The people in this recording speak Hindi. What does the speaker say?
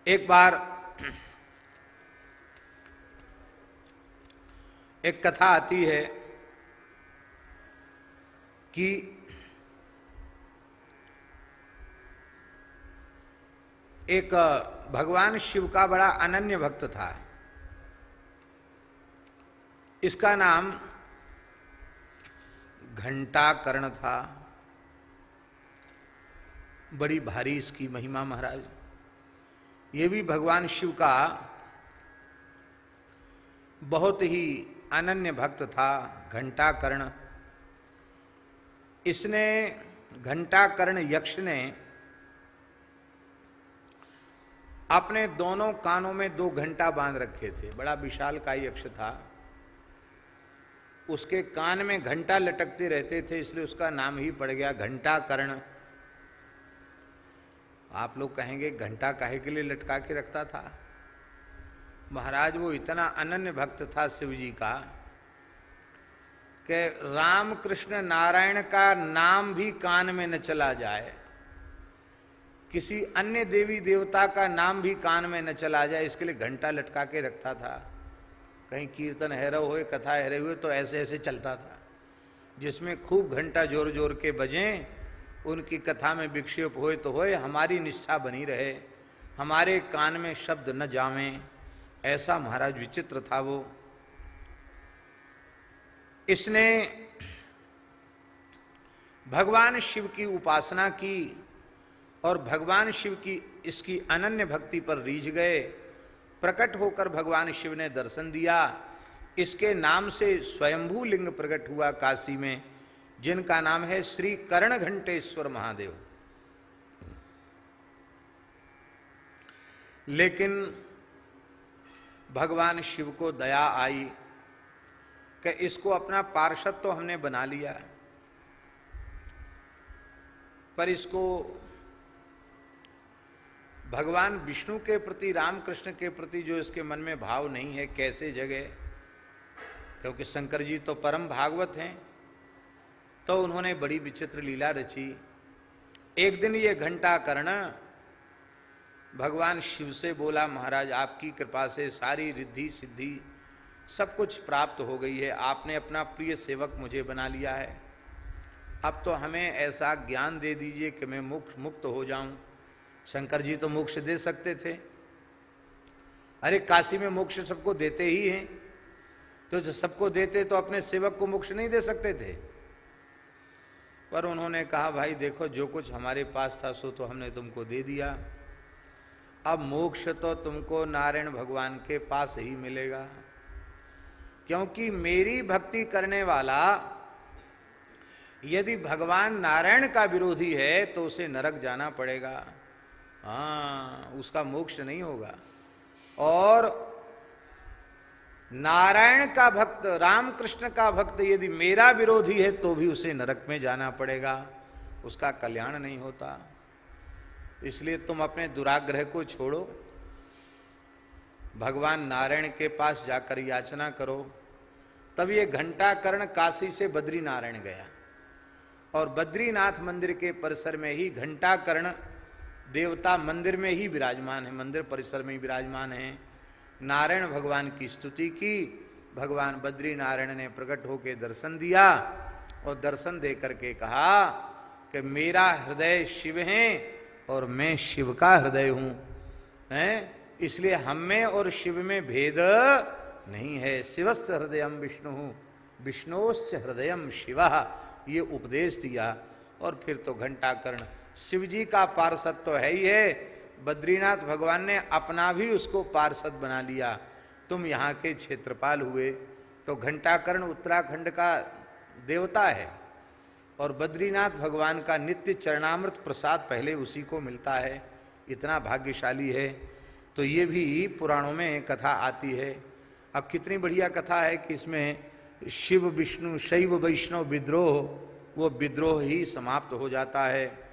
एक बार एक कथा आती है कि एक भगवान शिव का बड़ा अनन्य भक्त था। इसका नाम घंटाकर्ण था। बड़ी भारी इसकी महिमा महाराज। ये भी भगवान शिव का बहुत ही अनन्य भक्त था घंटाकर्ण। इसने घंटाकर्ण यक्ष ने अपने दोनों कानों में 2 घंटा बांध रखे थे। बड़ा विशालकाय यक्ष था। उसके कान में घंटा लटकते रहते थे, इसलिए उसका नाम ही पड़ गया घंटाकर्ण। आप लोग कहेंगे घंटा काहे के लिए लटका के रखता था? महाराज वो इतना अनन्य भक्त था शिव जी का कि राम कृष्ण नारायण का नाम भी कान में न चला जाए, किसी अन्य देवी देवता का नाम भी कान में न चला जाए, इसके लिए घंटा लटका के रखता था। कहीं कीर्तन हैरव हुए, कथा हैरव हुए तो ऐसे ऐसे चलता था, जिसमें खूब घंटा जोर जोर के बजें, उनकी कथा में विक्षेप होए तो होए, हमारी निष्ठा बनी रहे, हमारे कान में शब्द न जावें। ऐसा महाराज विचित्र था वो। इसने भगवान शिव की उपासना की और भगवान शिव की इसकी अनन्य भक्ति पर रीझ गए। प्रकट होकर भगवान शिव ने दर्शन दिया। इसके नाम से स्वयंभू लिंग प्रकट हुआ काशी में, जिनका नाम है श्री कर्ण घंटेश्वर महादेव। लेकिन भगवान शिव को दया आई कि इसको अपना पार्षद तो हमने बना लिया, पर इसको भगवान विष्णु के प्रति, रामकृष्ण के प्रति जो इसके मन में भाव नहीं है, कैसे जगे? क्योंकि शंकर जी तो परम भागवत हैं। तो उन्होंने बड़ी विचित्र लीला रची। एक दिन ये घंटाकर्ण भगवान शिव से बोला, महाराज आपकी कृपा से सारी रिद्धि सिद्धि सब कुछ प्राप्त हो गई है, आपने अपना प्रिय सेवक मुझे बना लिया है। अब तो हमें ऐसा ज्ञान दे दीजिए कि मैं मुक्त हो जाऊं। शंकर जी तो मोक्ष दे सकते थे। अरे काशी में मोक्ष सबको देते ही हैं, तो सबको देते तो अपने सेवक को मोक्ष नहीं दे सकते थे? पर उन्होंने कहा, भाई देखो जो कुछ हमारे पास था सो तो हमने तुमको दे दिया, अब मोक्ष तो तुमको नारायण भगवान के पास ही मिलेगा। क्योंकि मेरी भक्ति करने वाला यदि भगवान नारायण का विरोधी है तो उसे नरक जाना पड़ेगा। हाँ, उसका मोक्ष नहीं होगा। और नारायण का भक्त, रामकृष्ण का भक्त यदि मेरा विरोधी है तो भी उसे नरक में जाना पड़ेगा, उसका कल्याण नहीं होता। इसलिए तुम अपने दुराग्रह को छोड़ो, भगवान नारायण के पास जाकर याचना करो। तब ये घंटाकर्ण काशी से बद्रीनारायण गया और बद्रीनाथ मंदिर के परिसर में ही घंटाकर्ण देवता मंदिर में ही विराजमान है, मंदिर परिसर में ही विराजमान है। नारायण भगवान की स्तुति की। भगवान बद्रीनारायण ने प्रकट होकर दर्शन दिया और दर्शन दे करके कहा कि मेरा हृदय शिव है और मैं शिव का हृदय हूं, हैं? इसलिए हम में और शिव में भेद नहीं है। शिवस्य हृदयम विष्णु, विष्णोश्च हृदयम शिवः, ये उपदेश दिया। और फिर तो घंटाकर्ण शिव जी का पार्षद तो है ही है, बद्रीनाथ भगवान ने अपना भी उसको पार्षद बना लिया। तुम यहाँ के क्षेत्रपाल हुए। तो घंटाकर्ण उत्तराखंड का देवता है और बद्रीनाथ भगवान का नित्य चरणामृत प्रसाद पहले उसी को मिलता है, इतना भाग्यशाली है। तो ये भी पुराणों में कथा आती है। अब कितनी बढ़िया कथा है कि इसमें शिव विष्णु शैव वैष्णव विद्रोह, वो विद्रोह ही समाप्त हो जाता है।